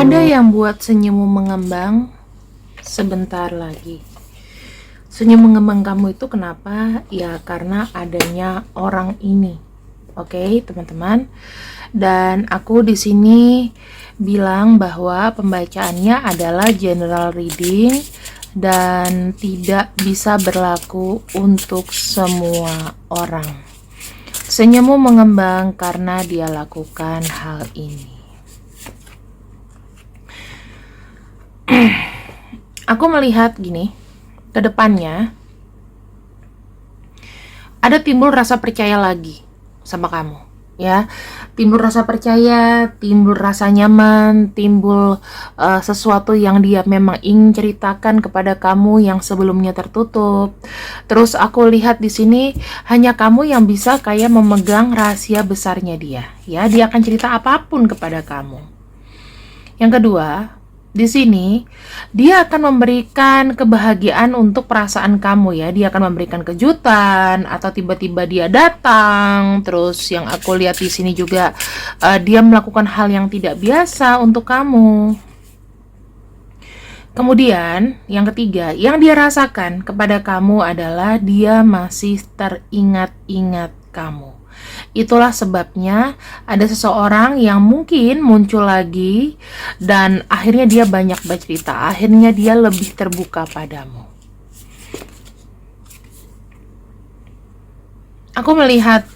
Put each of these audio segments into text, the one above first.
Ada yang buat senyummu mengembang sebentar lagi. Senyum mengembang kamu itu kenapa? Ya karena adanya orang ini. Oke, teman-teman. Dan aku di sini bilang bahwa pembacaannya adalah general reading dan tidak bisa berlaku untuk semua orang. Senyummu mengembang karena dia lakukan hal ini. Aku melihat gini, ke depannya ada timbul rasa percaya lagi sama kamu, ya. Timbul rasa percaya, timbul rasa nyaman, timbul sesuatu yang dia memang ingin ceritakan kepada kamu yang sebelumnya tertutup. Terus aku lihat di sini hanya kamu yang bisa kayak memegang rahasia besarnya dia, ya. Dia akan cerita apapun kepada kamu. Yang kedua, di sini dia akan memberikan kebahagiaan untuk perasaan kamu, ya. Dia akan memberikan kejutan atau tiba-tiba dia datang. Terus yang aku lihat di sini juga dia melakukan hal yang tidak biasa untuk kamu. Kemudian yang ketiga, yang dia rasakan kepada kamu adalah dia masih teringat-ingat kamu. Itulah sebabnya ada seseorang yang mungkin muncul lagi dan akhirnya dia banyak bercerita, akhirnya dia lebih terbuka padamu. Aku melihat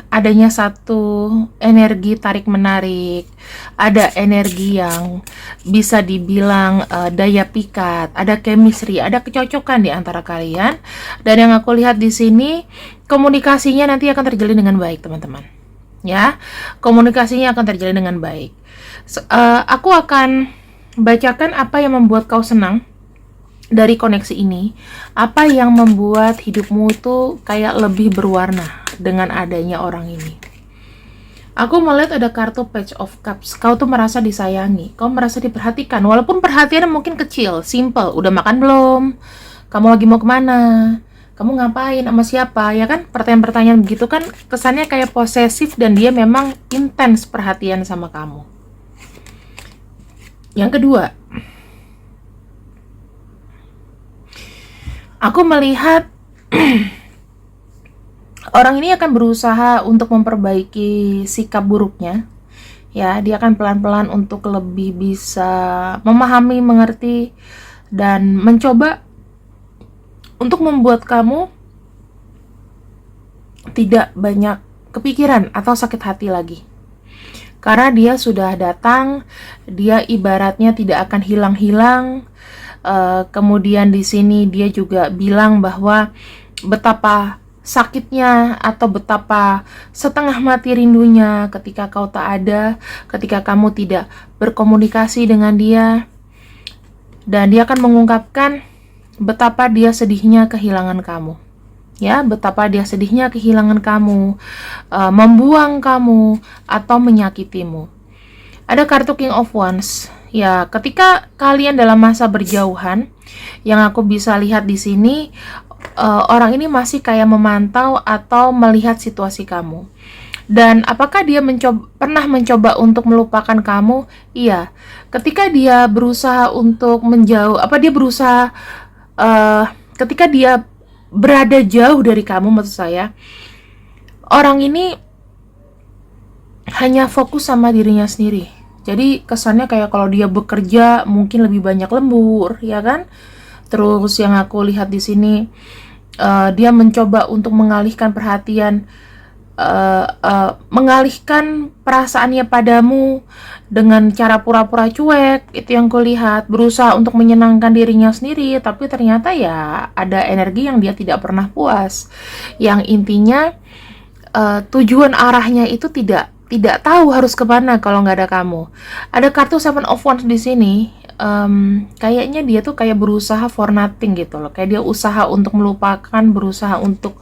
adanya satu energi tarik-menarik, ada energi yang bisa dibilang daya pikat, ada chemistry, ada kecocokan di antara kalian. Dan yang aku lihat di sini, komunikasinya nanti akan terjalin dengan baik, teman-teman. Ya, komunikasinya akan terjalin dengan baik. Aku akan bacakan apa yang membuat kau senang dari koneksi ini, apa yang membuat hidupmu itu kayak lebih berwarna dengan adanya orang ini. Aku melihat ada kartu Page of Cups. Kau tuh merasa disayangi, kau merasa diperhatikan, walaupun perhatian mungkin kecil, simple. Udah makan belum? Kamu lagi mau kemana? Kamu ngapain? Sama siapa? Ya kan, pertanyaan-pertanyaan begitu kan kesannya kayak posesif dan dia memang intens perhatian sama kamu. Yang kedua, aku melihat orang ini akan berusaha untuk memperbaiki sikap buruknya. Ya, dia akan pelan-pelan untuk lebih bisa memahami, mengerti, dan mencoba untuk membuat kamu tidak banyak kepikiran atau sakit hati lagi. Karena dia sudah datang, dia ibaratnya tidak akan hilang-hilang. Kemudian di sini dia juga bilang bahwa betapa sakitnya atau betapa setengah mati rindunya ketika kau tak ada, ketika kamu tidak berkomunikasi dengan dia. Dan dia akan mengungkapkan betapa dia sedihnya kehilangan kamu. Ya, betapa dia sedihnya kehilangan kamu, membuang kamu atau menyakitimu. Ada kartu King of Wands. Ya, ketika kalian dalam masa berjauhan, yang aku bisa lihat di sini, orang ini masih kayak memantau atau melihat situasi kamu. Dan apakah dia pernah mencoba untuk melupakan kamu? Iya. Ketika dia berusaha untuk menjauh, ketika dia berada jauh dari kamu, maksud saya, orang ini hanya fokus sama dirinya sendiri. Jadi kesannya kayak kalau dia bekerja mungkin lebih banyak lembur, ya kan? Terus yang aku lihat di sini, dia mencoba untuk mengalihkan perhatian, mengalihkan perasaannya padamu dengan cara pura-pura cuek. Itu yang kulihat, berusaha untuk menyenangkan dirinya sendiri, tapi ternyata ya ada energi yang dia tidak pernah puas. Yang intinya tujuan arahnya itu tidak tahu harus kemana kalau nggak ada kamu. Ada kartu Seven of Wands di sini. Kayaknya dia tuh kayak berusaha for nothing gitu loh. Kayak dia usaha untuk melupakan, berusaha untuk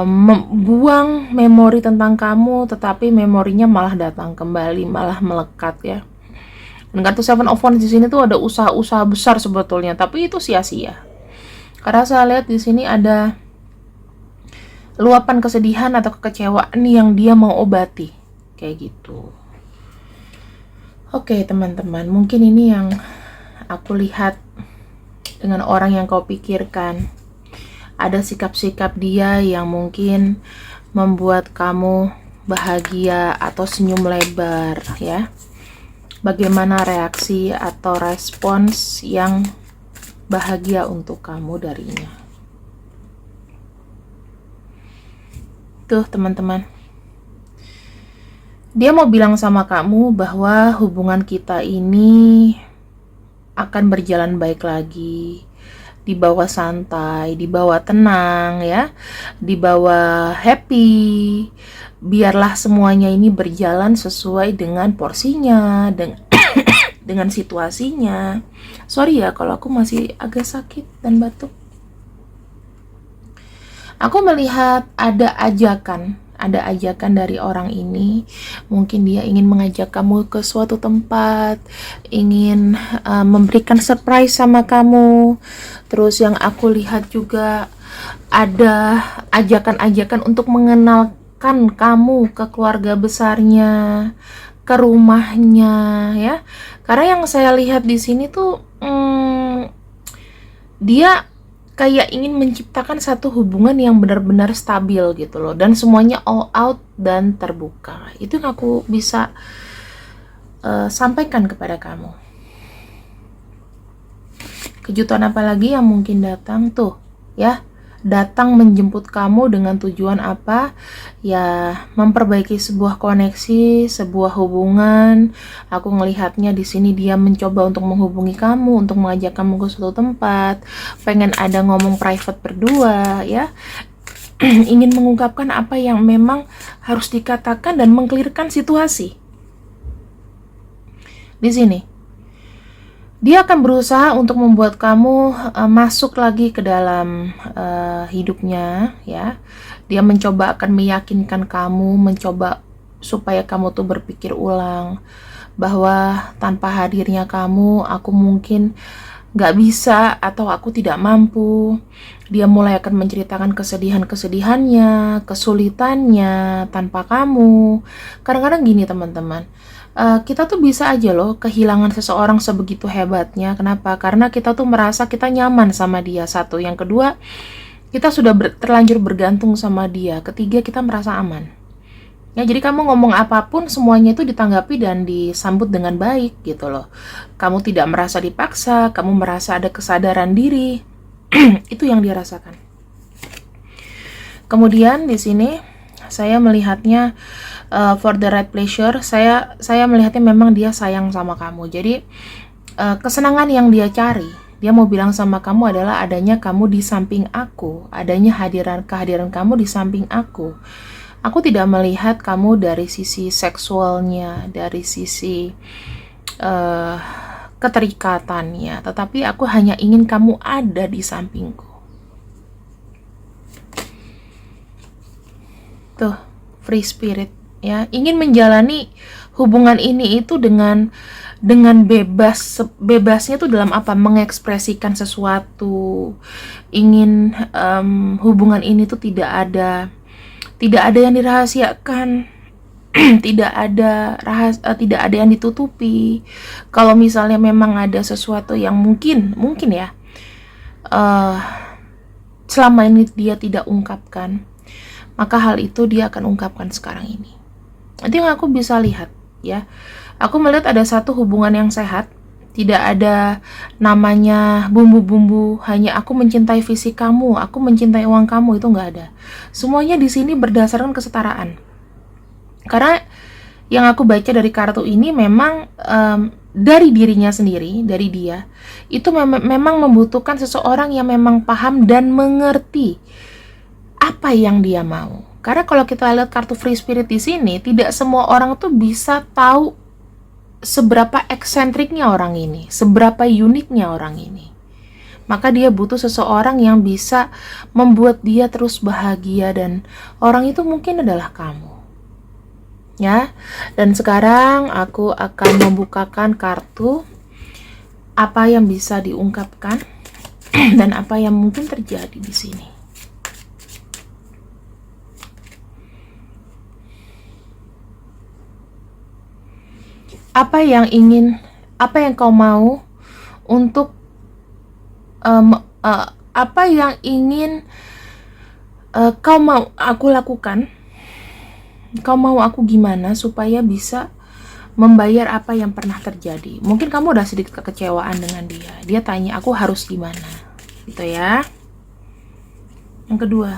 membuang memori tentang kamu, tetapi memorinya malah datang kembali, malah melekat, ya. Dan kartu Seven of Wands di sini tuh ada usaha-usaha besar sebetulnya, tapi itu sia-sia. Karena saya lihat di sini ada luapan kesedihan atau kekecewaan yang dia mau obati, kayak gitu. Oke, teman-teman, mungkin ini yang aku lihat dengan orang yang kau pikirkan. Ada sikap-sikap dia yang mungkin membuat kamu bahagia atau senyum lebar, ya. Bagaimana reaksi atau respons yang bahagia untuk kamu darinya? Tuh, teman-teman. Dia mau bilang sama kamu bahwa hubungan kita ini akan berjalan baik lagi, dibawa santai, dibawa tenang, ya, dibawa happy. Biarlah semuanya ini berjalan sesuai dengan porsinya, dengan situasinya. Sorry ya kalau aku masih agak sakit dan batuk. Aku melihat ada ajakan dari orang ini. Mungkin dia ingin mengajak kamu ke suatu tempat, ingin memberikan surprise sama kamu. Terus yang aku lihat juga ada ajakan-ajakan untuk mengenalkan kamu ke keluarga besarnya, ke rumahnya, ya. Karena yang saya lihat di sini tuh dia kayak ingin menciptakan satu hubungan yang benar-benar stabil gitu loh, dan semuanya all out dan terbuka. Itu yang aku bisa sampaikan kepada kamu. Kejutan apa lagi yang mungkin datang tuh, ya? Datang menjemput kamu dengan tujuan apa? Ya, memperbaiki sebuah koneksi, sebuah hubungan. Aku ngelihatnya di sini dia mencoba untuk menghubungi kamu, untuk mengajak kamu ke suatu tempat, pengen ada ngomong private berdua, ya. Ingin mengungkapkan apa yang memang harus dikatakan dan mengklirkan situasi. Di sini dia akan berusaha untuk membuat kamu masuk lagi ke dalam hidupnya, ya. Dia mencoba akan meyakinkan kamu, mencoba supaya kamu tuh berpikir ulang bahwa tanpa hadirnya kamu, aku mungkin gak bisa atau aku tidak mampu. Dia mulai akan menceritakan kesedihan-kesedihannya, kesulitannya tanpa kamu. Kadang-kadang gini, teman-teman, kita tuh bisa aja loh kehilangan seseorang sebegitu hebatnya. Kenapa? Karena kita tuh merasa kita nyaman sama dia. Satu, yang kedua, kita sudah terlanjur bergantung sama dia. Ketiga, kita merasa aman. Ya, jadi kamu ngomong apapun semuanya itu ditanggapi dan disambut dengan baik gitu loh. Kamu tidak merasa dipaksa, kamu merasa ada kesadaran diri. Itu yang dia rasakan. Kemudian di sini saya melihatnya for the right pleasure, saya melihatnya memang dia sayang sama kamu. Jadi kesenangan yang dia cari, dia mau bilang sama kamu adalah adanya kamu di samping aku, adanya kehadiran kamu di samping aku. Aku tidak melihat kamu dari sisi seksualnya, dari sisi keterikatannya, tetapi aku hanya ingin kamu ada di sampingku. Tuh, free spirit, ya, ingin menjalani hubungan ini itu dengan bebasnya tuh dalam apa, mengekspresikan sesuatu, ingin hubungan ini tuh tidak ada yang dirahasiakan, tidak ada yang ditutupi. Kalau misalnya memang ada sesuatu yang mungkin ya selama ini dia tidak ungkapkan, maka hal itu dia akan ungkapkan sekarang ini. Itu yang aku bisa lihat, ya. Aku melihat ada satu hubungan yang sehat, tidak ada namanya bumbu-bumbu, hanya aku mencintai fisik kamu, aku mencintai uang kamu, itu nggak ada. Semuanya di sini berdasarkan kesetaraan. Karena yang aku baca dari kartu ini memang dari dirinya sendiri, dari dia, itu memang membutuhkan seseorang yang memang paham dan mengerti apa yang dia mau. Karena kalau kita lihat kartu free spirit di sini, tidak semua orang tuh bisa tahu seberapa eksentriknya orang ini, seberapa uniknya orang ini. Maka dia butuh seseorang yang bisa membuat dia terus bahagia, dan orang itu mungkin adalah kamu. Ya. Dan sekarang aku akan membukakan kartu apa yang bisa diungkapkan dan apa yang mungkin terjadi di sini. Apa yang kau mau untuk apa yang ingin kau mau aku lakukan, kau mau aku gimana supaya bisa membayar apa yang pernah terjadi. Mungkin kamu udah sedikit kekecewaan dengan dia. Dia tanya, aku harus gimana? Gitu ya. Yang kedua.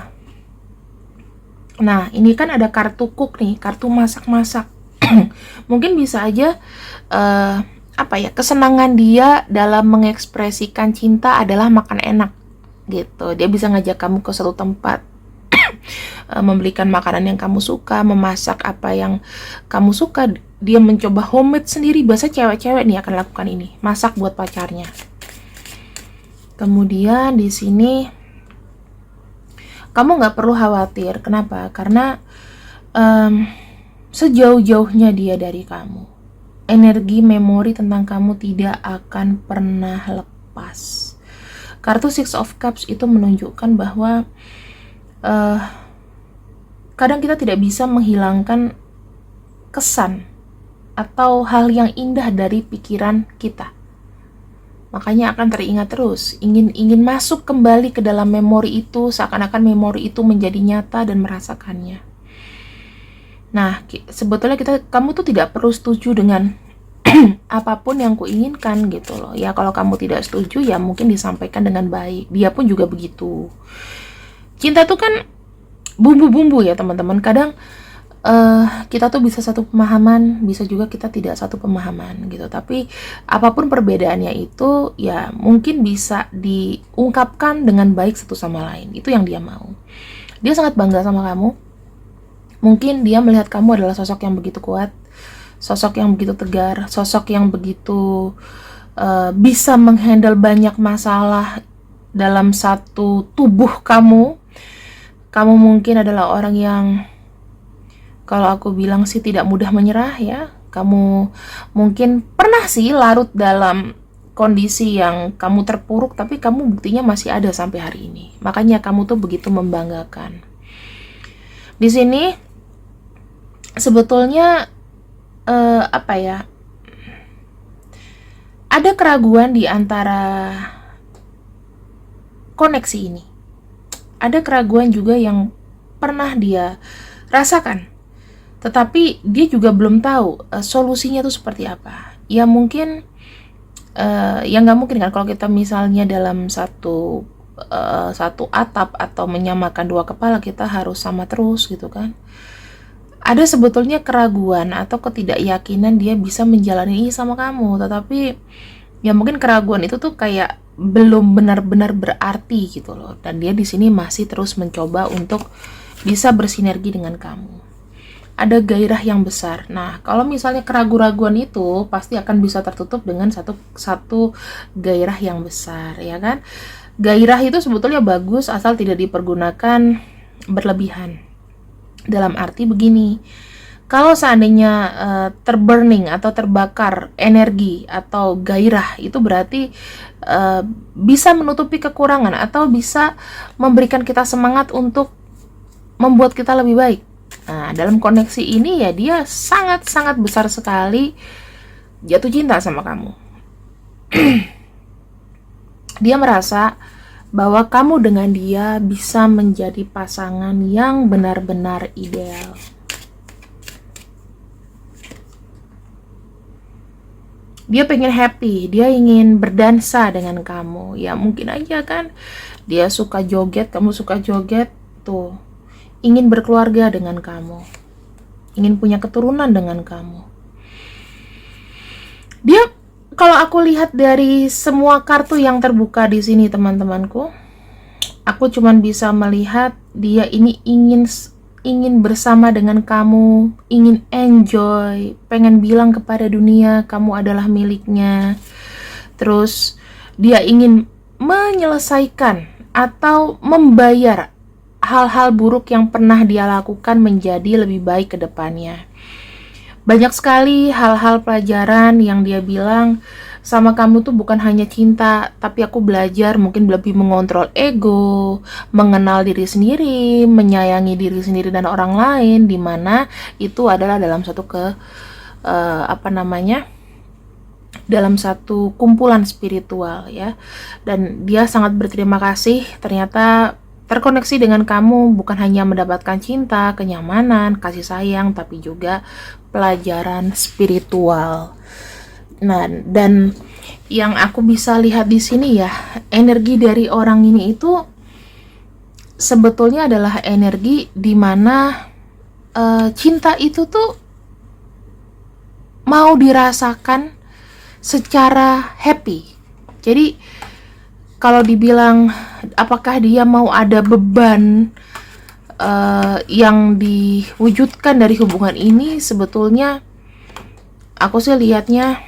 Nah, ini kan ada kartu cook nih, kartu masak-masak. Mungkin bisa aja kesenangan dia dalam mengekspresikan cinta adalah makan enak gitu. Dia bisa ngajak kamu ke suatu tempat, membelikan makanan yang kamu suka, memasak apa yang kamu suka. Dia mencoba homemade sendiri. Biasa cewek-cewek nih akan lakukan ini, masak buat pacarnya. Kemudian di sini kamu nggak perlu khawatir. Kenapa? Karena sejauh-jauhnya dia dari kamu, energi memori tentang kamu tidak akan pernah lepas. Kartu Six of Cups itu menunjukkan bahwa kadang kita tidak bisa menghilangkan kesan atau hal yang indah dari pikiran kita. Makanya akan teringat terus, ingin masuk kembali ke dalam memori itu, seakan-akan memori itu menjadi nyata dan merasakannya. Nah, sebetulnya kamu tuh tidak perlu setuju dengan apapun yang kuinginkan gitu loh. Ya kalau kamu tidak setuju ya mungkin disampaikan dengan baik. Dia pun juga begitu. Cinta tuh kan bumbu-bumbu ya teman-teman. Kadang kita tuh bisa satu pemahaman, bisa juga kita tidak satu pemahaman gitu. Tapi apapun perbedaannya itu ya mungkin bisa diungkapkan dengan baik satu sama lain. Itu yang dia mau. Dia sangat bangga sama kamu. Mungkin dia melihat kamu adalah sosok yang begitu kuat, sosok yang begitu tegar, sosok yang begitu bisa menghandle banyak masalah dalam satu tubuh kamu. Kamu mungkin adalah orang yang, kalau aku bilang sih, tidak mudah menyerah ya. Kamu mungkin pernah sih larut dalam kondisi yang kamu terpuruk, tapi kamu buktinya masih ada sampai hari ini. Makanya kamu tuh begitu membanggakan. Di sini sebetulnya ada keraguan di antara koneksi ini. Ada keraguan juga yang pernah dia rasakan, tetapi dia juga belum tahu solusinya itu seperti apa. Ya mungkin ya nggak mungkin kan kalau kita misalnya dalam satu atap atau menyamakan dua kepala kita harus sama terus gitu kan. Ada sebetulnya keraguan atau ketidakyakinan dia bisa menjalani ini sama kamu, tetapi ya mungkin keraguan itu tuh kayak belum benar-benar berarti gitu loh. Dan dia di sini masih terus mencoba untuk bisa bersinergi dengan kamu. Ada gairah yang besar. Nah, kalau misalnya keraguan-raguan itu pasti akan bisa tertutup dengan satu gairah yang besar, ya kan? Gairah itu sebetulnya bagus asal tidak dipergunakan berlebihan. Dalam arti begini, kalau seandainya terburning atau terbakar energi atau gairah, itu berarti bisa menutupi kekurangan atau bisa memberikan kita semangat untuk membuat kita lebih baik. Nah, dalam koneksi ini ya dia sangat-sangat besar sekali jatuh cinta sama kamu. Dia merasa bahwa kamu dengan dia bisa menjadi pasangan yang benar-benar ideal. Dia pengen happy, dia ingin berdansa dengan kamu. Ya mungkin aja kan dia suka joget, kamu suka joget tuh. Ingin berkeluarga dengan kamu, ingin punya keturunan dengan kamu. Dia, kalau aku lihat dari semua kartu yang terbuka di sini teman-temanku, aku cuman bisa melihat dia ini ingin bersama dengan kamu, ingin enjoy, pengen bilang kepada dunia kamu adalah miliknya. Terus dia ingin menyelesaikan atau membayar hal-hal buruk yang pernah dia lakukan menjadi lebih baik ke depannya. Banyak sekali hal-hal pelajaran yang dia bilang, sama kamu tuh bukan hanya cinta, tapi aku belajar mungkin lebih mengontrol ego, mengenal diri sendiri, menyayangi diri sendiri dan orang lain, dimana itu adalah dalam satu apa namanya, dalam satu kumpulan spiritual ya, dan dia sangat berterima kasih ternyata terkoneksi dengan kamu bukan hanya mendapatkan cinta, kenyamanan, kasih sayang, tapi juga pelajaran spiritual. Nah, dan yang aku bisa lihat di sini ya, energi dari orang ini itu sebetulnya adalah energi di mana cinta itu tuh mau dirasakan secara happy. Jadi kalau dibilang apakah dia mau ada beban yang diwujudkan dari hubungan ini, sebetulnya aku sih lihatnya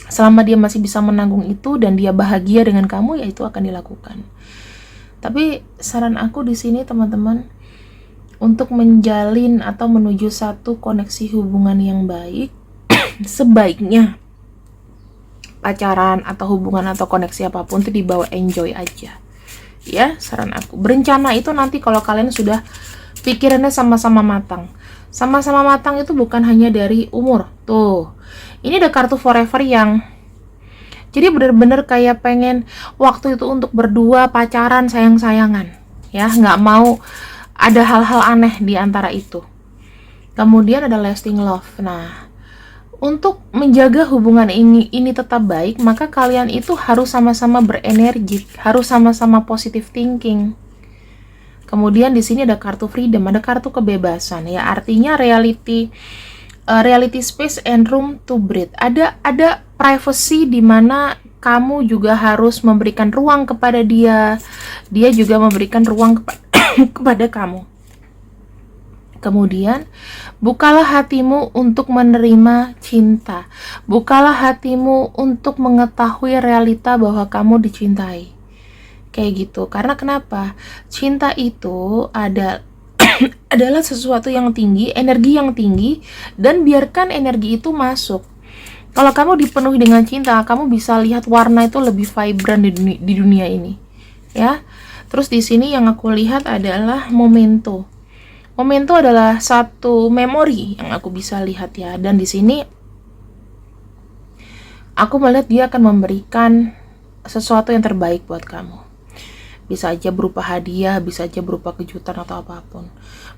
selama dia masih bisa menanggung itu dan dia bahagia dengan kamu, ya itu akan dilakukan. Tapi saran aku di sini teman-teman, untuk menjalin atau menuju satu koneksi hubungan yang baik, sebaiknya pacaran atau hubungan atau koneksi apapun itu dibawa enjoy aja. Ya, saran aku. Berencana itu nanti kalau kalian sudah pikirannya sama-sama matang. Sama-sama matang itu bukan hanya dari umur. Tuh, ini ada kartu forever yang jadi bener-bener kayak pengen waktu itu untuk berdua pacaran sayang-sayangan. Ya, nggak mau ada hal-hal aneh di antara itu. Kemudian ada lasting love. Nah, untuk menjaga hubungan ini tetap baik, maka kalian itu harus sama-sama berenergi, harus sama-sama positive thinking. Kemudian di sini ada kartu freedom, ada kartu kebebasan ya, artinya reality space and room to breathe. Ada privacy di mana kamu juga harus memberikan ruang kepada dia, dia juga memberikan ruang kepada kamu. Kemudian, bukalah hatimu untuk menerima cinta. Bukalah hatimu untuk mengetahui realita bahwa kamu dicintai. Kayak gitu. Karena kenapa? Cinta itu adalah sesuatu yang tinggi, energi yang tinggi, dan biarkan energi itu masuk. Kalau kamu dipenuhi dengan cinta, kamu bisa lihat warna itu lebih vibrant di dunia ini. Ya. Terus di sini yang aku lihat adalah memento. Memento adalah satu memori yang aku bisa lihat ya, dan di sini aku melihat dia akan memberikan sesuatu yang terbaik buat kamu. Bisa aja berupa hadiah, bisa aja berupa kejutan atau apapun.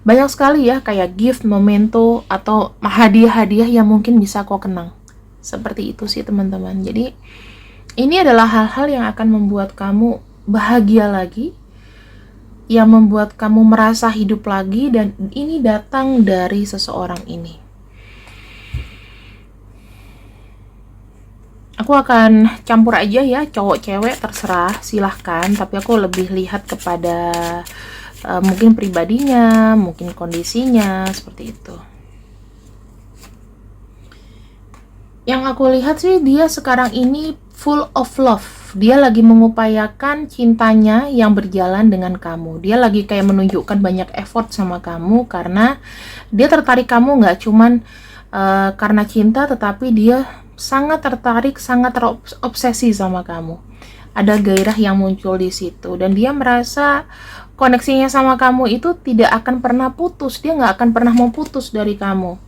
Banyak sekali ya kayak gift, memento, atau hadiah-hadiah yang mungkin bisa kau kenang. Seperti itu sih teman-teman. Jadi ini adalah hal-hal yang akan membuat kamu bahagia lagi, yang membuat kamu merasa hidup lagi, dan ini datang dari seseorang ini. Aku akan campur aja ya, cowok cewek terserah, silahkan, tapi aku lebih lihat kepada mungkin pribadinya, mungkin kondisinya, seperti itu. Yang aku lihat sih dia sekarang ini full of love. Dia lagi mengupayakan cintanya yang berjalan dengan kamu. Dia lagi kayak menunjukkan banyak effort sama kamu karena dia tertarik kamu nggak cuman karena cinta, tetapi dia sangat tertarik, sangat terobsesi sama kamu. Ada gairah yang muncul di situ dan dia merasa koneksinya sama kamu itu tidak akan pernah putus. Dia nggak akan pernah mau putus dari kamu.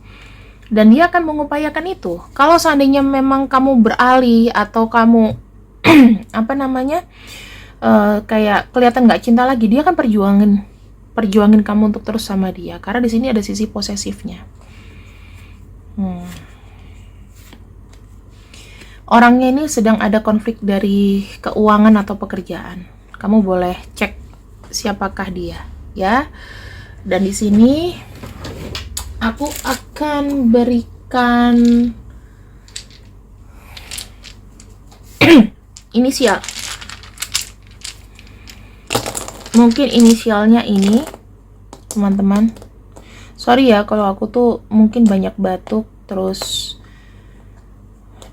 Dan dia akan mengupayakan itu. Kalau seandainya memang kamu beralih atau kamu kayak kelihatan nggak cinta lagi, dia akan perjuangin kamu untuk terus sama dia. Karena di sini ada sisi posesifnya. Orangnya ini sedang ada konflik dari keuangan atau pekerjaan. Kamu boleh cek siapakah dia, ya. Dan di sini aku akan berikan inisial. Mungkin inisialnya ini, teman-teman. Sorry ya kalau aku tuh mungkin banyak batuk, terus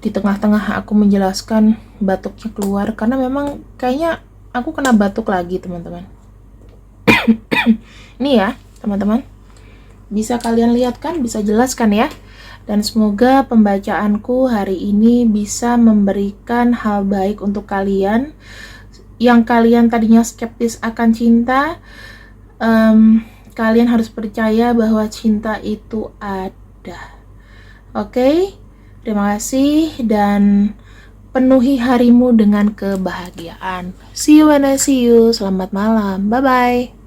di tengah-tengah aku menjelaskan batuknya keluar karena memang kayaknya aku kena batuk lagi, teman-teman. Ini ya, teman-teman. Bisa kalian lihat kan, bisa jelaskan ya. Dan semoga pembacaanku hari ini bisa memberikan hal baik untuk kalian yang kalian tadinya skeptis akan cinta. Kalian harus percaya bahwa cinta itu ada. Udah. Oke, terima kasih dan penuhi harimu dengan kebahagiaan. See you when I see you. Selamat malam. Bye-bye.